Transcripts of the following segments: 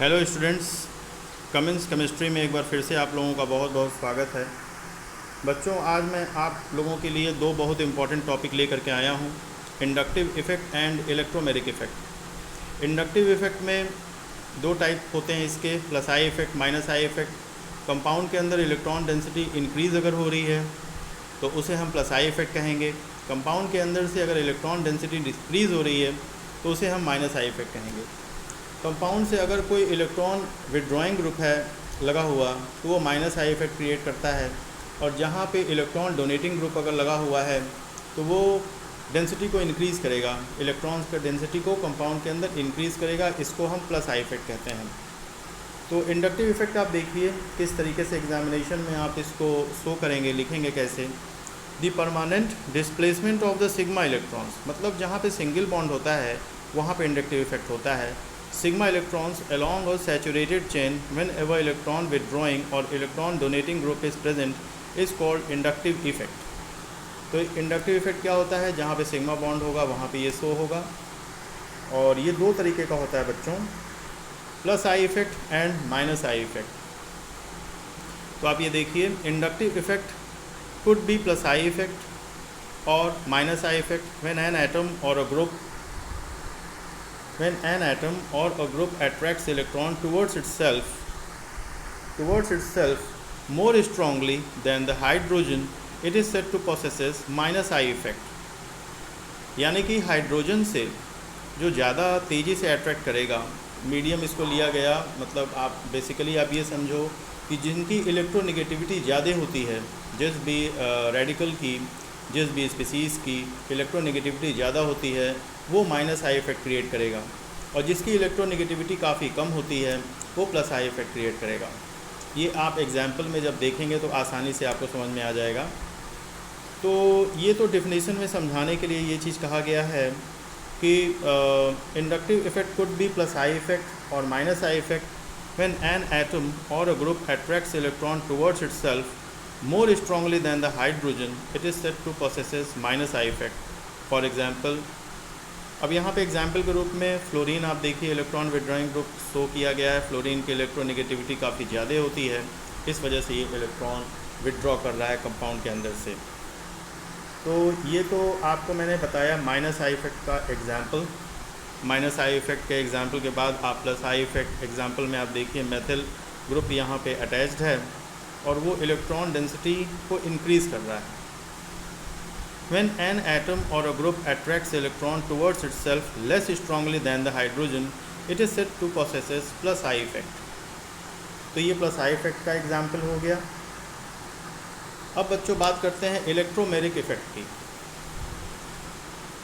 Hello students, commence chemistry में एक बार फिर से आप लोगों का बहुत बहुत स्वागत है। बच्चों, आज मैं आप लोगों के लिए दो बहुत इंपॉर्टेंट टॉपिक लेकर के आया हूँ, inductive effect and electromeric effect. Inductive effect में दो टाइप होते हैं इसके, plus I effect, minus I effect. Compound के अंदर इलेक्ट्रॉन डेंसिटी इंक्रीज़ अगर हो रही है तो उसे हम प्लस आई इफ़ेक्ट कहेंगे। कंपाउंड के अंदर से अगर इलेक्ट्रॉन डेंसिटी डिक्रीज़ हो रही है तो उसे हम माइनस आई इफ़ेक्ट कहेंगे। कंपाउंड से अगर कोई इलेक्ट्रॉन विड्रॉइंग ग्रुप है लगा हुआ तो वो माइनस आई इफ़ेक्ट क्रिएट करता है, और जहाँ पे इलेक्ट्रॉन डोनेटिंग ग्रुप अगर लगा हुआ है तो वो डेंसिटी को इंक्रीज़ करेगा, इलेक्ट्रॉन्स का डेंसिटी को कंपाउंड के अंदर इंक्रीज़ करेगा। इसको हम प्लस आई इफ़ेक्ट कहते हैं। तो इंडक्टिव इफ़ेक्ट आप देखिए किस तरीके से एग्जामिनेशन में आप इसको शो करेंगे, लिखेंगे कैसे। The permanent displacement of the sigma electrons, मतलब जहाँ पे सिंगल बॉन्ड होता है वहाँ पे इंडक्टिव इफ़ेक्ट होता है। Sigma electrons along a saturated chain whenever electron withdrawing or electron donating group is present is called inductive effect। तो इंडक्टिव इफेक्ट क्या होता है, जहाँ पे सिग्मा बॉन्ड होगा वहाँ पे ये शो होगा, और ये दो तरीके का होता है बच्चों, plus I effect and minus I effect. तो आप ये देखिए, inductive effect could be plus I effect or minus I effect when an atom or a group attracts electron towards itself more strongly than the hydrogen, it is said to possesses minus I effect। यानी कि hydrogen से जो ज़्यादा तेज़ी से attract करेगा, medium इसको लिया गया, मतलब आप बेसिकली आप ये समझो कि जिनकी इलेक्ट्रोनेगेटिविटी ज़्यादा होती है, जिस भी रेडिकल की, जिस भी स्पीसीज़ की इलेक्ट्रोनेगेटिविटी ज़्यादा होती है वो माइनस आई इफ़ेक्ट क्रिएट करेगा, और जिसकी इलेक्ट्रोनेगेटिविटी काफ़ी कम होती है वो प्लस आई इफ़ेक्ट क्रिएट करेगा। ये आप एग्जाम्पल में जब देखेंगे तो आसानी से आपको समझ में आ जाएगा। तो ये तो डिफिनेशन में समझाने के लिए ये चीज़ कहा गया है कि inductive effect could be plus I effect और minus I effect when an atom or a group attracts electron towards itself more strongly than the hydrogen, it is said to possesses minus I effect। For example, अब यहाँ पे example के रूप में fluorine आप देखिए, electron withdrawing group show किया गया है। फ्लोरीन की इलेक्ट्रोनेगेटिविटी काफ़ी ज़्यादा होती है, इस वजह से ये इलेक्ट्रॉन विड्रॉ कर रहा है कंपाउंड के अंदर से। तो ये तो आपको मैंने बताया माइनस आई इफेक्ट का एग्जाम्पल। माइनस आई इफेक्ट के एग्जाम्पल के बाद आप प्लस आई इफेक्ट एग्जाम्पल में आप देखिए, मेथिल ग्रुप यहाँ पे अटैच्ड है और वो इलेक्ट्रॉन डेंसिटी को इंक्रीज़ कर रहा है। When an atom or a group attracts electron towards itself less strongly than the hydrogen, it is said to possesses plus I effect। तो ये प्लस आई इफेक्ट का एग्जाम्पल हो गया। अब बच्चों बात करते हैं इलेक्ट्रोमेरिक इफेक्ट की।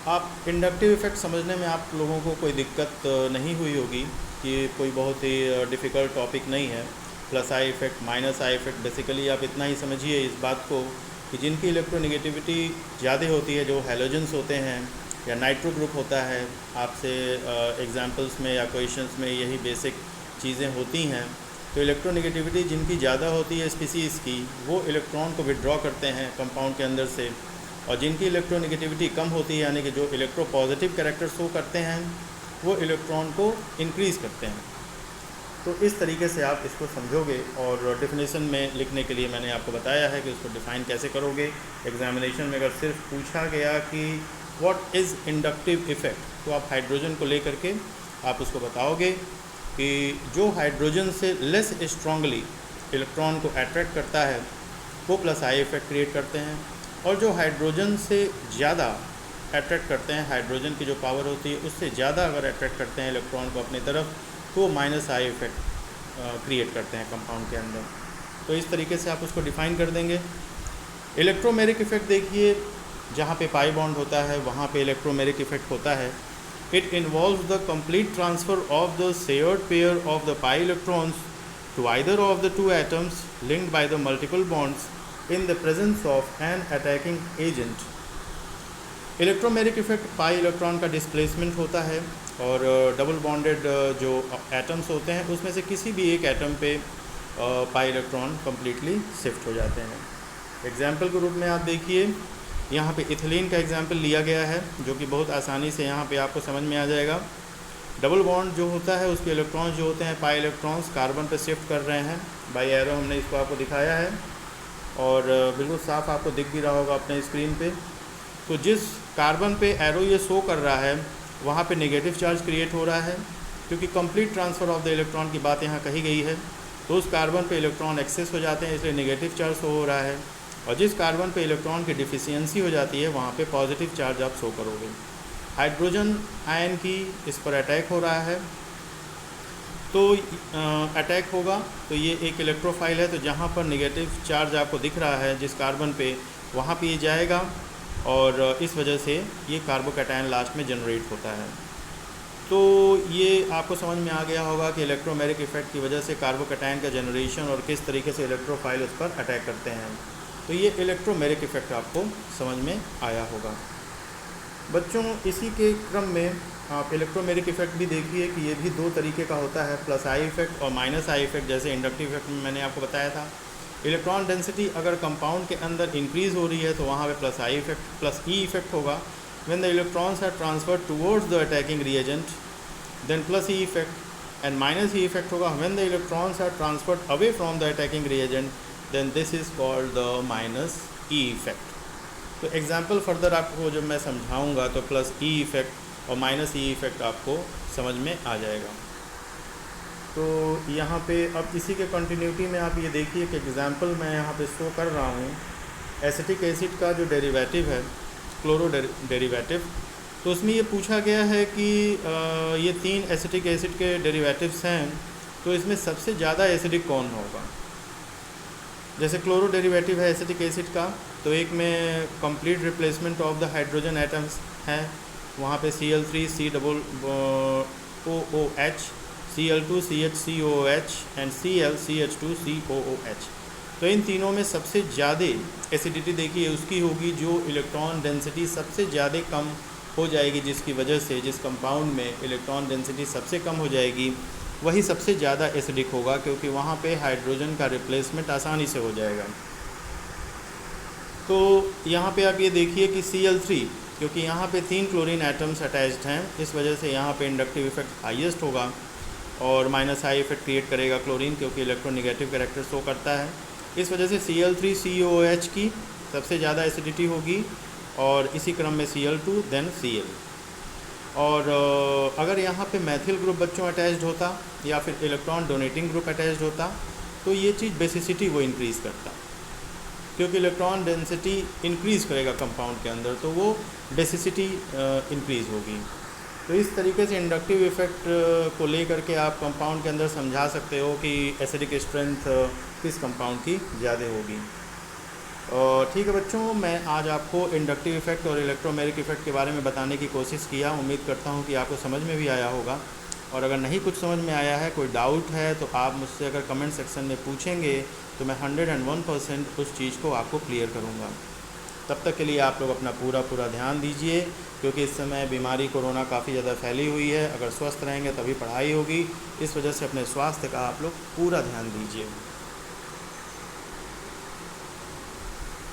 आप इंडक्टिव इफेक्ट समझने में आप लोगों को कोई दिक्कत नहीं हुई होगी, कि कोई बहुत ही डिफ़िकल्ट टॉपिक नहीं है। Plus I effect, minus I effect, basically आप इतना ही समझिए इस बात को कि जिनकी इलेक्ट्रोनेगेटिविटी ज़्यादा होती है, जो हैलोजेंस होते हैं या नाइट्रो ग्रुप होता है, आपसे एग्जांपल्स में या क्वेश्चंस में यही बेसिक चीज़ें होती हैं। तो इलेक्ट्रोनेगेटिविटी जिनकी ज़्यादा होती है स्पीसीज़ की, वो इलेक्ट्रॉन को विड्रॉ करते हैं कंपाउंड के अंदर से, और जिनकी इलेक्ट्रोनेगेटिविटी कम होती है, यानी कि जो इलेक्ट्रो पॉजिटिव कैरेक्टर शो करते हैं, वो इलेक्ट्रॉन को इंक्रीज़ करते हैं। तो इस तरीके से आप इसको समझोगे, और डेफिनेशन में लिखने के लिए मैंने आपको बताया है कि उसको डिफ़ाइन कैसे करोगे। एग्जामिनेशन में अगर सिर्फ पूछा गया कि व्हाट इज़ इंडक्टिव इफ़ेक्ट, तो आप हाइड्रोजन को लेकर के आप उसको बताओगे कि जो हाइड्रोजन से लेस स्ट्रांगली इलेक्ट्रॉन को अट्रैक्ट करता है वो प्लस आई इफ़ेक्ट क्रिएट करते हैं, और जो हाइड्रोजन से ज़्यादा अट्रैक्ट करते हैं, हाइड्रोजन की जो पावर होती है उससे ज़्यादा अगर अट्रैक्ट करते हैं इलेक्ट्रॉन को अपनी तरफ, तो माइनस आई इफेक्ट क्रिएट करते हैं कंपाउंड के अंदर। तो इस तरीके से आप उसको डिफ़ाइन कर देंगे। इलेक्ट्रोमेरिक इफेक्ट देखिए, जहाँ पे पाई बॉन्ड होता है वहाँ पे इलेक्ट्रोमेरिक इफेक्ट होता है। It involves the complete transfer of the shared pair of the pi electrons to either of the two atoms linked by the multiple bonds in the presence of an attacking agent. Electromeric effect pi electron का displacement होता है, और double bonded जो atoms होते हैं उसमें से किसी भी एक एटम पे पाई इलेक्ट्रॉन कम्प्लीटली शिफ्ट हो जाते हैं। एग्जाम्पल के रूप में आप देखिए, यहाँ पे इथिलीन का एग्जाम्पल लिया गया है, जो कि बहुत आसानी से यहाँ पे आपको समझ में आ जाएगा। डबल बॉन्ड जो होता है उसके इलेक्ट्रॉन्स जो होते हैं पाई इलेक्ट्रॉन्स कार्बन पे शिफ्ट कर रहे हैं, बाई एरो हमने इसको आपको दिखाया है और बिल्कुल साफ आपको दिख भी रहा होगा अपने स्क्रीन पे। तो जिस कार्बन पे एरो ये शो कर रहा है वहाँ पे नेगेटिव चार्ज क्रिएट हो रहा है, क्योंकि complete transfer of the electron की बात यहाँ कही गई है। तो उस कार्बन पे इलेक्ट्रॉन एक्सेस हो जाते हैं, इसलिए नेगेटिव चार्ज शो हो रहा है, और जिस कार्बन पे इलेक्ट्रॉन की डिफिशियंसी हो जाती है वहाँ पे पॉजिटिव चार्ज आप शो करोगे। हाइड्रोजन आयन की इस पर अटैक हो रहा है, तो अटैक होगा तो ये एक इलेक्ट्रोफाइल है, तो जहाँ पर नेगेटिव चार्ज आपको दिख रहा है जिस कार्बन पे वहाँ पे ये जाएगा और इस वजह से ये कार्बोकैटायन लास्ट में जनरेट होता है। तो ये आपको समझ में आ गया होगा कि इलेक्ट्रोमेरिक इफ़ेक्ट की वजह से कार्बोकैटायन का जनरेशन और किस तरीके से इलेक्ट्रोफाइल उस पर अटैक करते हैं। तो ये इलेक्ट्रोमेरिक इफ़ेक्ट आपको समझ में आया होगा। बच्चों इसी के क्रम में आप इलेक्ट्रोमेरिक इफ़ेक्ट भी देखिए कि ये भी दो तरीके का होता है, प्लस आई इफ़ेक्ट और माइनस आई इफ़ेक्ट। जैसे इंडक्टिव इफेक्ट में मैंने आपको बताया था, इलेक्ट्रॉन डेंसिटी अगर कंपाउंड के अंदर इंक्रीज़ हो रही है तो वहाँ पे plus I effect plus E effect होगा। When the electrons are transferred towards the attacking reagent then plus E effect, and minus E effect होगा when the electrons are transferred away from the attacking reagent then this is called the minus E effect. तो example further आपको जब मैं समझाऊंगा तो plus E effect और minus E effect आपको समझ में आ जाएगा। तो यहाँ पे अब इसी के कंटिन्यूटी में आप ये देखिए कि एग्जाम्पल मैं यहाँ पे शो कर रहा हूँ एसिटिक एसिड का जो डेरिवेटिव है क्लोरो डेरिवेटिव। तो उसमें ये पूछा गया है कि ये 3 एसिटिक एसिड के डेरिवेटिव्स हैं, तो इसमें सबसे ज़्यादा एसिडिक कौन होगा। जैसे क्लोरो डेरिवेटिव है एसिटिक एसिड का, तो एक में complete replacement of the hydrogen atoms है, वहाँ पे Cl3 COOH, Cl2 CHCOOH and Cl CH2COOH। तो इन तीनों में सबसे ज़्यादा एसिडिटी देखिए उसकी होगी जो इलेक्ट्रॉन डेंसिटी सबसे ज़्यादा कम हो जाएगी, जिसकी वजह से जिस कंपाउंड में इलेक्ट्रॉन डेंसिटी सबसे कम हो जाएगी वही सबसे ज़्यादा एसिडिक होगा, क्योंकि वहाँ पे हाइड्रोजन का रिप्लेसमेंट आसानी से हो जाएगा। तो यहाँ पे आप ये देखिए कि Cl3, क्योंकि यहाँ पे 3 क्लोरीन एटम्स अटैच्ड हैं, इस वजह से यहाँ पे इंडक्टिव इफेक्ट हाईएस्ट होगा और माइनस आई इफेक्ट क्रिएट करेगा क्लोरीन, क्योंकि इलेक्ट्रोनेगेटिव कैरेक्टर शो करता है। इस वजह से Cl3 COOH की सबसे ज़्यादा एसिडिटी होगी और इसी क्रम में Cl2 देन Cl। और अगर यहाँ पे मैथिल ग्रुप बच्चों अटैच्ड होता या फिर इलेक्ट्रॉन डोनेटिंग ग्रुप अटैच्ड होता तो ये चीज़ बेसिसिटी वो इंक्रीज़ करता, क्योंकि इलेक्ट्रॉन डेंसिटी इंक्रीज़ करेगा कंपाउंड के अंदर तो वो बेसिसिटी इंक्रीज़ होगी। तो इस तरीके से इंडक्टिव इफ़ेक्ट को लेकर के आप कंपाउंड के अंदर समझा सकते हो कि एसिडिक स्ट्रेंथ किस कंपाउंड की ज़्यादा होगी। ठीक है बच्चों, मैं आज आपको इंडक्टिव इफ़ेक्ट और इलेक्ट्रोमेरिक इफ़ेक्ट के बारे में बताने की कोशिश किया। उम्मीद करता हूँ कि आपको समझ में भी आया होगा, और अगर नहीं कुछ समझ में आया है, कोई डाउट है, तो आप मुझसे अगर कमेंट सेक्शन में पूछेंगे तो मैं 101% उस चीज़ को आपको क्लियर करूँगा। तब तक के लिए आप लोग अपना पूरा ध्यान दीजिए, क्योंकि इस समय बीमारी कोरोना काफ़ी ज़्यादा फैली हुई है। अगर स्वस्थ रहेंगे तभी पढ़ाई होगी, इस वजह से अपने स्वास्थ्य का आप लोग पूरा ध्यान दीजिए।